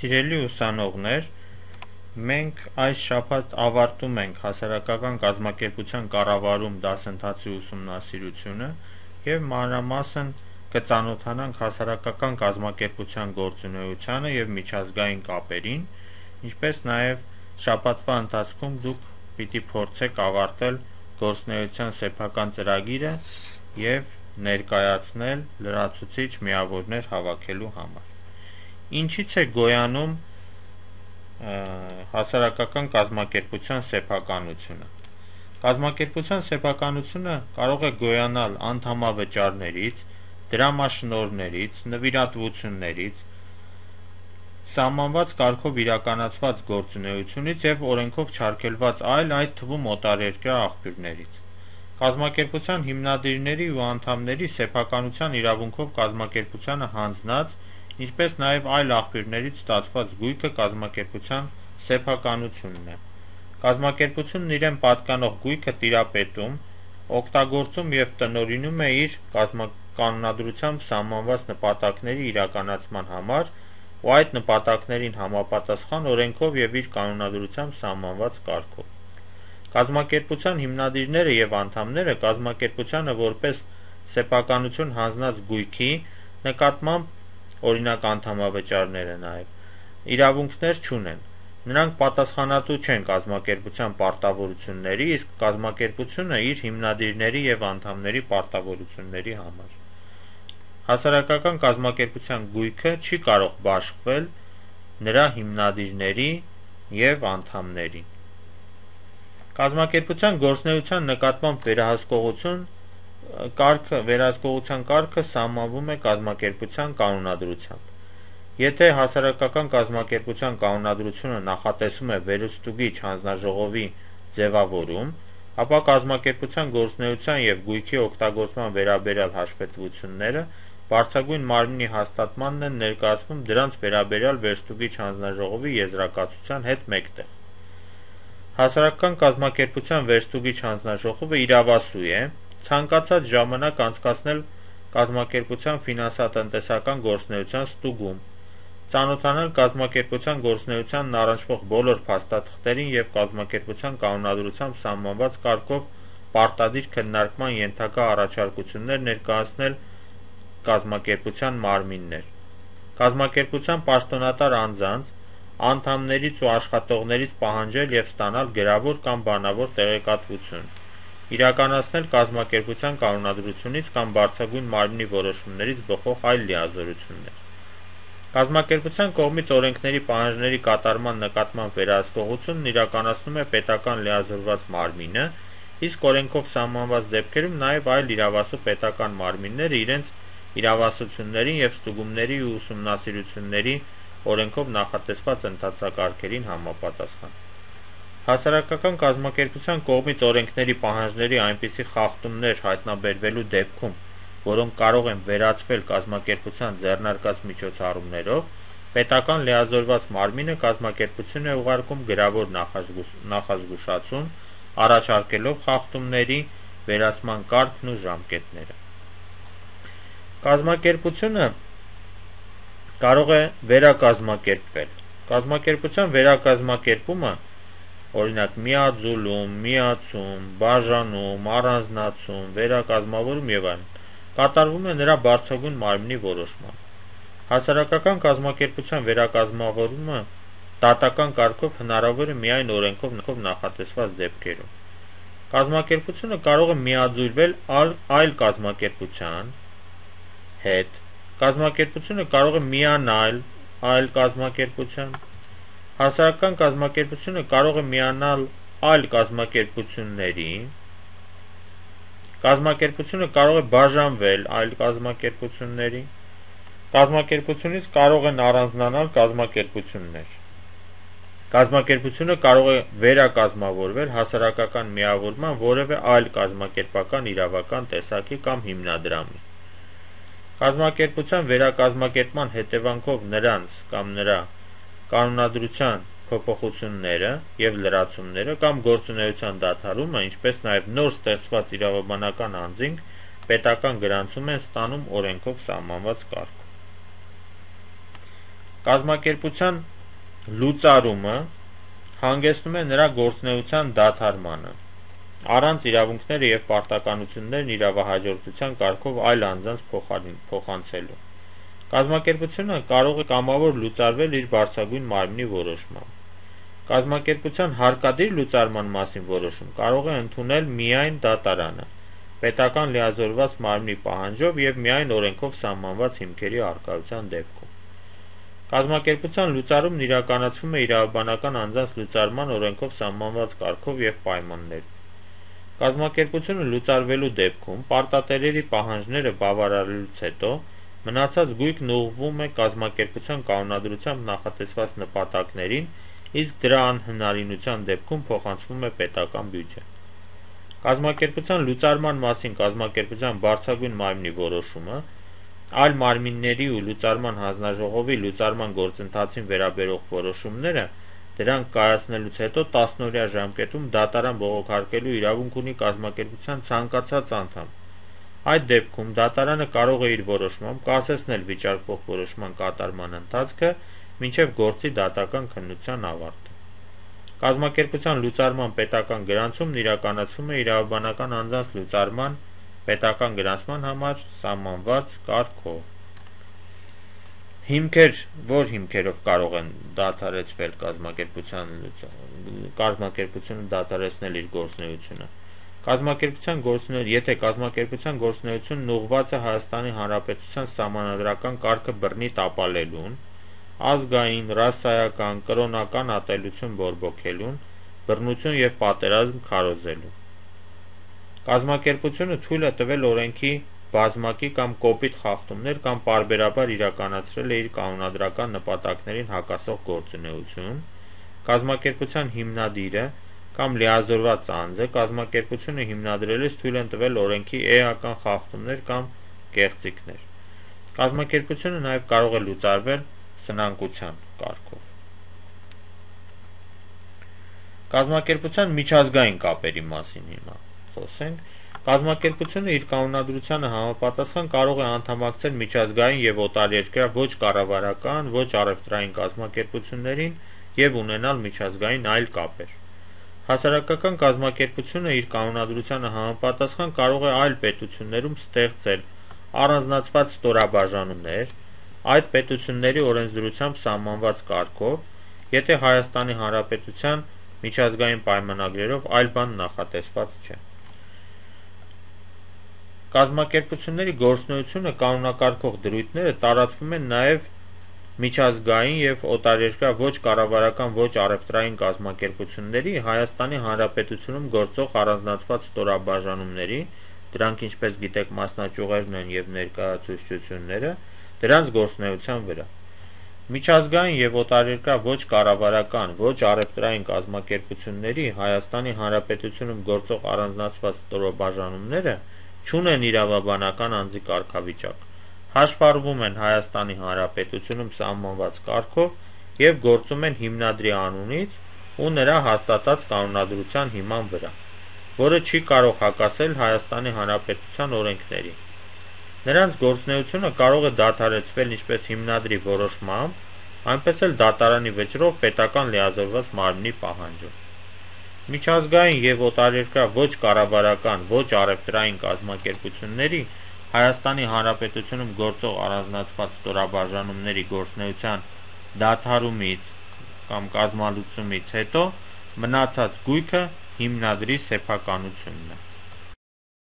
Սիրելի ուսանողներ, մենք այս շաբաթ ավարտում ենք հասարակական կազմակերպության կառավարում դասընթացի ուսումնասիրությունը և մանրամասն կծանոթանանք հասարակական կազմակերպության գործունեությանը և միջազգային կապերին, ինչպես նաև շաբաթվա ընթացքում դուք պիտի փորձեք ավարտել գործունեության սեփական ծրագիրը և ներկայացնել լրացուցիչ միավորներ հավաքելու համար։ Ինչից է գոյանում հասարակական կազմակերպության սեփականությունը։ Կազմակերպության սեփականությունը կարող է գոյանալ անդամավճարներից, դրամաշնորհներից, նվիրատվություններից, սահմանված կարգով իրականացված գործունեությունից և օրենքով չարգելված այլ, այդ թվում օտարերկրյա աղբյուրներից։ Կազմակերպության հիմնադիրների ու անդամների սեփականության իրավունքով կազմակերպությանը հանձնած, ինչպես նաև այլ աղբյուրներից ստացված գույքը կազմակերպության սեփականությունն է։ Կազմակերպությունն իրեն պատկանող գույքը տիրապետում, օգտագործում և տնօրինում է իր կանոնադրությամբ սահմանված նպատակների իրականացման համար ու այդ նպատակներին համապատասխան օրենքով և իր կանոնադրությամբ սահմանված կարգով։ Կազմակերպության հիմնադիրները և անդամները կազմակերպությանը որպես սեփականություն հանձնած գույքի նկատմամբ, օրինակ անդամավճարները իրավունքներ չունեն։ Նրանք պատասխանատու չեն կազմակերպության պարտավորությունների, իսկ կազմակերպությունը իր հիմնադիրների և անդամների պարտավորությունների համար։ Հասարակական կազմակերպության գույքը չի կարող բաշխվել նրա հիմնադիրների և անդամների։ Կազմակերպության գործունեության նկատմամբ վերահսկողության կարգը սահմանվում է կազմակերպության կանոնադրությամբ։ Եթե հասարակական կազմակերպության կանոնադրությունը նախատեսում է վերստուգիչ հանձնաժողովի ձևավորում, ապա կազմակերպության գործունեության և գույքի օգտագործման վերաբերյալ հաշվետվությունները բարձրագույն մարմնի հաստատմանն են ներկայացվում դրանց վերաբերյալ վերստուգիչ հանձնաժողովի եզրակացության հետ մեկտեղ։ Հասարակական կազմակերպության վերստուգիչ հանձնաժողովը իրավասու է ցանկացած ժամանակ անցկացնել կազմակերպության ֆինանսատնտեսական գործունեության ստուգում, ծանոթանալ կազմակերպության գործունեությանն առնչվող բոլոր փաստաթղթերին և կազմակերպության կանոնադրությամբ սահմանված կարգով պարտադիր քննարկման ենթակա առաջարկություններ ներկայացնել կազմակերպության մարմիններ, կազմակերպության պաշտոնատար անձանց, անդամներից ու աշխատողներից պահանջել և ստանալ գրավոր կամ բանավոր տեղեկատվություն, իրականացնել կազմակերպության կանոնադրությունից կամ բարձրագույն մարմնի որոշումներից բխող այլ լիազորություններ։ Կազմակերպության կողմից օրենքների պահանջների կատարման նկատմամբ վերահսկողությունն իրականացնում է պետական լիազորված մարմինը, իսկ օրենքով սահմանված դեպքերում նաև այլ իրավասու պետական մարմինները իրենց իրավասություններին և ստուգումների ու ուսումնասիրությունների օրենքով նախատեսված ընթացակարգերին համապատասխան։ Հասարակական կազմակերպության կողմից օրենքների պահանջների այնպիսի խախտումներ հայտնաբերվելու դեպքում, որոնք կարող են վերացվել կազմակերպության ձեռնարկած միջոցառումներով, պետական լիազորված մարմինը կազմակերպությունն է ուղարկում գրավոր նախազգուշացում, առաջարկելով խախտումների վերացման կարգն ու ժամկետները։ Կազմակերպությունը կարող է վերակազմակերպվել։ Կազմակերպության վերակազմակերպումը, օրինակ միաձուլում, միացում, բաժանում, առանձնացում, վերակազմավորում և այլն, կատարվում է նրա բարձրագույն մարմնի որոշմամբ։ Հասարակական կազմակերպության վերակազմավորումը դատական կարգով հնարավոր է միայն օրենքով նախատեսված դեպքերում։ Կազմակերպությունը կարող է միաձուլվել այլ կազմակերպության հետ, կազմակերպությունը կարող է միանալ այլ կազմակերպության, հասարակական կազմակերպությունը կարող է միանալ այլ կազմակերպությունների, կազմակերպությունը կարող է բաժանվել այլ կազմակերպությունների, կազմակերպությունից կարող են առանձնանալ կազմակերպություններ, կազմակերպությունը կարող է վերակազմավորվել հասարակական միավորման որևէ այլ կազմակերպական իրավական տեսակի կամ հիմնադրամի։ Կազմակերպության վերակազմակերպման հետևանքով նրանց կամ նրա կանոնադրության փոփոխությունները և լրացումները կամ գործունեության դադարումը, ինչպես նաև նոր ստեղծված իրավաբանական անձինք պետական գրանցում են ստանում օրենքով սահմանված կարգով։ Կազմակերպության լուծարումը հանգեցնում է նրա գործունեության դադարմանը, առանց իրավունքները և պարտականություններն իրավահաջորդության կարգով այլ անձանց փոխանցելու։ Կազմակերպությունը կարող է կամավոր լուծարվել իր բարձրագույն մարմնի որոշմամբ։ Կազմակերպության հարկադիր լուծարման մասին որոշում կարող է ընդունել միայն դատարանը, պետական լիազորված մարմնի պահանջով և միայն օրենքով սահմանված հիմքերի առկայության դեպքում։ Կազմակերպության լուծարումն իրականացվում է իրավաբանական անձանց լուծարման օրենքով սահմանված կարգով և պայմաններով։ Կազմակերպությունը լուծարվելու դեպքում պարտատերերի պահանջները բավարարելուց հետո մնացած գույքն ուղղվում է կազմակերպության կանոնադրությամբ նախատեսված նպատակներին, իսկ դրա անհնարինության դեպքում փոխանցվում է պետական բյուջե։ Կազմակերպության լուծարման մասին կազմակերպության բարձրագույն մարմնի որոշումը, այլ մարմինների ու լուծարման հանձնաժողովի լուծարման գործընթացին վերաբերող որոշումները դրանք կայացնելուց հետո 10-օրյա ժամկետում դատարան բողոքարկելու իրավունք ունի կազմակերպության ցանկացած անդամ։ Այդ դեպքում դատարանը կարող է իր որոշմամբ կասեցնել վիճարկվող որոշման կատարման ընթացքը մինչև գործի դատական քննության ավարտը։ Կազմակերպության լուծարման պետական գրանցումն իրականացվում է իրավաբանական անձանց լուծարման պետական գրանցման համար սահմանված կարգով։ Հիմքեր, որ հիմքերով կարող են դադարեցվել կազմակերպությունը դադարեցնել իր գործունեությունը։ Եթե կազմակերպության գործունեությունն ուղղված է Հայաստանի Հանրապետության սահմանադրական կարգը բռնի տապալելուն, ազգային, ռասայական, կրոնական ատելություն բորբոքելուն, բռնություն և պատերազմ քարոզելուն։ Կազմակերպությունը թույլ է տվել օրենքի բազմակի կամ կոպիտ խախտումներ կամ պարբերաբար իրականացրել է իր կանոնադրական նպատակներին հակասող գործունեություն, կազմակերպության հիմնադիրը կամ լիազորված անձը կազմակերպությունը հիմնադրելիս թույլ են տվել օրենքի էական խախտումներ կամ կեղծիքներ։ Կազմակերպությունը նաև կարող է լուծարվել սնանկության կարգով։ Կազմակերպության միջազգային կապերի մասին հիմա խոսենք։ Կազմակերպությունը իր կանոնադրությանը համապատասխան կարող է անդամակցել միջազգային և օտարերկրյա ոչ կառավարական, ոչ առևտրային կազմակերպություններին և ունենալ միջազգային այլ կապեր։ Հասարակական կազմակերպությունը իր կանոնադրությանը համապատասխան կարող է այլ պետություններում ստեղծել առանձնացված ստորաբաժանումներ, այդ պետությունների օրենսդրությամբ սահմանված կարգով, եթե Հայաստանի Հանրապետության միջազգային պայմանագրերով այլ բան նախատեսված չէ։ Կազմակերպությունների գործունեությունը կանոնակարգող դրույթները տարածվում են նաև միջազգային և օտարերկրյա ոչ կառավարական ոչ առևտրային կազմակերպությունների Հայաստանի Հանրապետությունում գործող առանձնացված ստորաբաժանումների, դրանք ինչպես գիտեք մասնաճյուղերն են և ներկայացուցչությունները, դրանց գործունեության վրա։ Միջազգային և օտարերկրյա ոչ կառավարական ոչ առևտրային կազմակերպությունների Հայաստանի Հանրապետությունում գործող առանձնացված ստորաբաժանումները չունեն իրավաբանական անձի կարգավիճակ, հաշվառվում են Հայաստանի Հանրապետությունում սահմանված կարգով և գործում են հիմնադրի անունից ու նրա հաստատած կանոնադրության հիման վրա, որը չի կարող հակասել Հայաստանի Հանրապետության օրենքներին։ Նրանց գործունեությունը կարող է դադարեցվել ինչպես հիմնադրի որոշմամբ, այնպես էլ դատարանի վճռով պետական լիազորված մարմնի պահանջով։ Միջազգային և օտարերկրյա ոչ կառավարական ոչ առևտրային կազմակերպությունների Հայաստանի Հանրապետությունում գործող առանձնացված ստորաբաժանումների գործունեության դադարումից կամ կազմալուծումից հետո մնացած գույքը հիմնադրի սեփականությունն է։